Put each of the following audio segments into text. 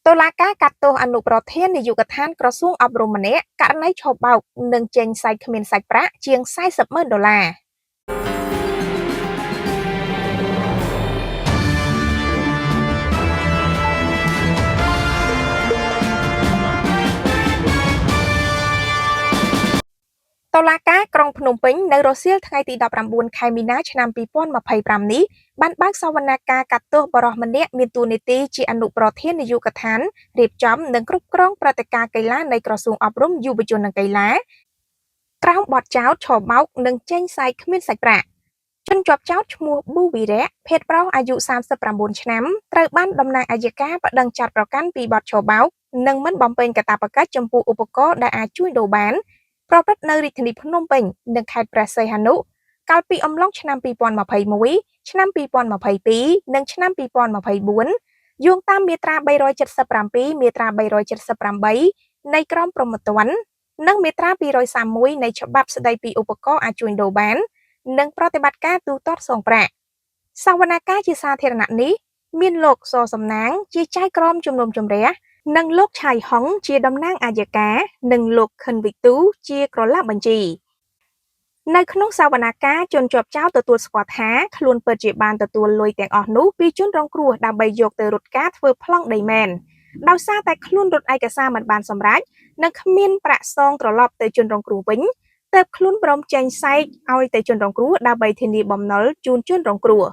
តុលាការកាត់ទោសអនុប្រធាននាយកដ្ឋានក្រសួងអប់រំម្នាក់ករណីឆបោកនិងចេញសាច់គ្មានសាច់ប្រាក់ជាង$40,000តុលាការក្រុងភ្នំពេញនៅរសៀលថ្ងៃទី19ខែមីនាឆ្នាំ2025នេះបានបើកសវនកម្មកាត់ទោសបរិសម្នាក់មានតួនាទីជាអនុប្រធាននាយកដ្ឋានរៀបចំនិងគ្រប់គ្រងព្រឹត្តិការណ៍កីឡានៃក្រសួងអប់រំយុវជននិងកីឡាក្រោមបទចោទឆបោកនិងចេញសាច់គ្មានសាច់ប្រាក់ជនជាប់ចោទឈ្មោះប៊ូវីរៈភេទប្រុសអាយុ39ឆ្នាំត្រូវបានតំណាងអัยការប្តឹងចាត់ប្រកាន់ពីបទឆបោកនិងមិនបំពេញកាតព្វកិច្ចចំពោះឧបករណ៍ដែលអាចជួញដូរបានប្រព្រឹត្តនៅរាជធានីភ្នំពេញនិងខេត្តព្រះសីហនុកាលពីអំឡុងឆ្នាំ2021ឆ្នាំ2022និងឆ្នាំ2024យោងតាមមាត្រា377មាត្រា378នៃក្រមព្រហ្មទណ្ឌនិងមាត្រា231នៃច្បាប់ស្តីពីឧបករណ៍អាចជួញដូរបាននិងប្រតិបត្តិការទូទាត់សងប្រាក់សវនកម្មជាសាធារណៈនេះមានលោកសសំណាងជាចៅក្រមជំនុំជម្រះនិងលោកឆៃហុងជាតំណាងអัยការនិងលោកខិនវិទូជាក្រឡាបញ្ជីនៅក្នុងសវនកម្មជនជាប់ចោទទទួលស្គាល់ថាខ្លួនពិតជាបានទទួលលុយទាំងអស់នោះពីជនរងគ្រោះដើម្បីយកទៅរត់ការធ្វើប្លង់ដីមែនដោយសារតែខ្លួនរត់ឯកសារមិនបានសម្រេចនិងគ្មានប្រាក់សងត្រឡប់ទៅជនរងគ្រោះវិញទើបខ្លួនព្រមចេញសែកឲ្យទៅជនរងគ្រោះដើម្បីធានាបំណុលជូនជនរងគ្រោះ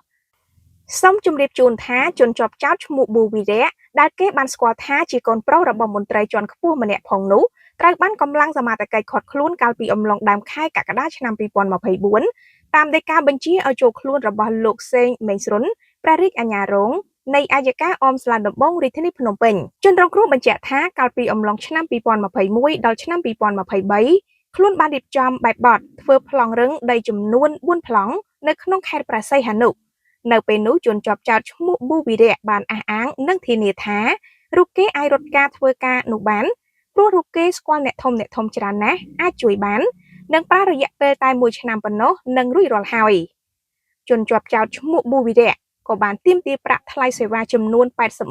សូមជម្រាបជូនថាជនជាប់ចោទឈ្មោះប៊ូវីរៈដែលគេបានស្គាល់ថាជាកូនប្រុសរបស់មន្ត្រីជាន់ខ្ពស់ម្នាក់ផងនោះត្រូវបានកម្លាំងសមត្ថកិច្ចឃាត់ខ្លួនកាលពីអំឡុងដើមខែកក្កដាឆ្នាំ2024តាមដីកាបញ្ជាឲ្យចូលខ្លួនរបស់លោកសេងមេងស្រុនព្រះរាជអាជ្ញារងនៃអัยការអមស្លាដំបងរាជធានីភ្នំពេញជនរងគ្រោះបញ្ជាក់ថាកាលពីអំឡុងឆ្នាំ2021ដល់ឆ្នាំ2023ខ្លួនបានរៀបចំបែបបទធ្វើប្លង់រឹងដីចំនួន4ប្លង់នៅក្នុងខេត្តព្រះសីហនុនៅពេលនោះជនជាប់ចោទឈ្មោះប៊ូវីរៈបានអះអាងនិងធានាថារូបគេអាចរត់ការធ្វើការនោះបានព្រោះរូបគេស្គាល់អ្នកធំច្រើនណាស់អាចជួយបាននិងប្រើរយៈពេលតែ1ឆ្នាំប៉ុណ្ណោះនឹងរួចរាល់ហើយជនជាប់ចោទឈ្មោះប៊ូវីរៈក៏បានទាមទារប្រាក់ថ្លៃសេវាចំនួន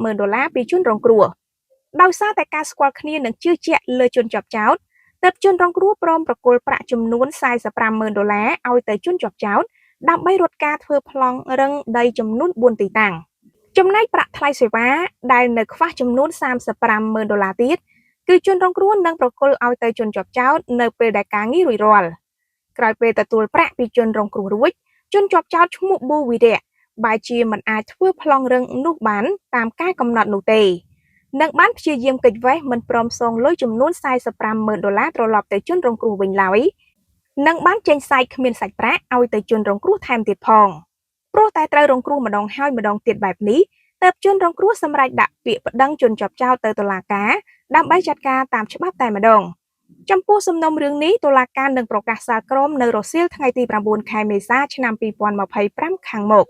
$80,000ពីជនរងគ្រោះដោយសារតែការស្គាល់គ្នានិងជឿជាក់លើជនជាប់ចោទទើបជនរងគ្រោះព្រមប្រគល់ប្រាក់ចំនួន$45,000ឲ្យទៅជនជាប់ចោទដើម្បីរត់ការធ្វើប្លង់រឹងដីចំនួន4ទីតាំងចំណែកប្រាក់ថ្លៃសេវាដែលនៅខ្វះចំនួន$35,000ទៀតគឺជនរងគ្រោះនឹងប្រគល់ឲ្យទៅជនជាប់ចោទនៅពេលដែលការងាររួចរាល់ក្រោយពេលទទួលប្រាក់ពីជនរងគ្រោះរួចជនជាប់ចោទឈ្មោះប៊ូវីរៈបែរជាមិនអាចធ្វើប្លង់រឹងនោះបានតាមការកំណត់នោះទេនិងបានព្យាយាមគេចវេះមិនព្រមសងលុយចំនួន$45,000ត្រឡប់ទៅជនរងគ្រោះវិញឡើយនិងបានចេញសាច់គ្មានសាច់ប្រាក់ឲ្យទៅជនរងគ្រោះថែមទៀតផងព្រោះតែត្រូវរងគ្រោះម្ដងហើយម្ដងទៀតបែបនេះទើបជនរងគ្រោះសម្រេចដាក់ពាក្យប្តឹងជនជាប់ចោទទៅតុលាការដើម្បីចាត់ការតាមច្បាប់តែម្ដងចំពោះសំណុំរឿងនេះតុលាការនឹងប្រកាសសាលក្រមនៅរសៀលថ្ងៃទី9ខែមេសាឆ្នាំ2025ខាងមុខ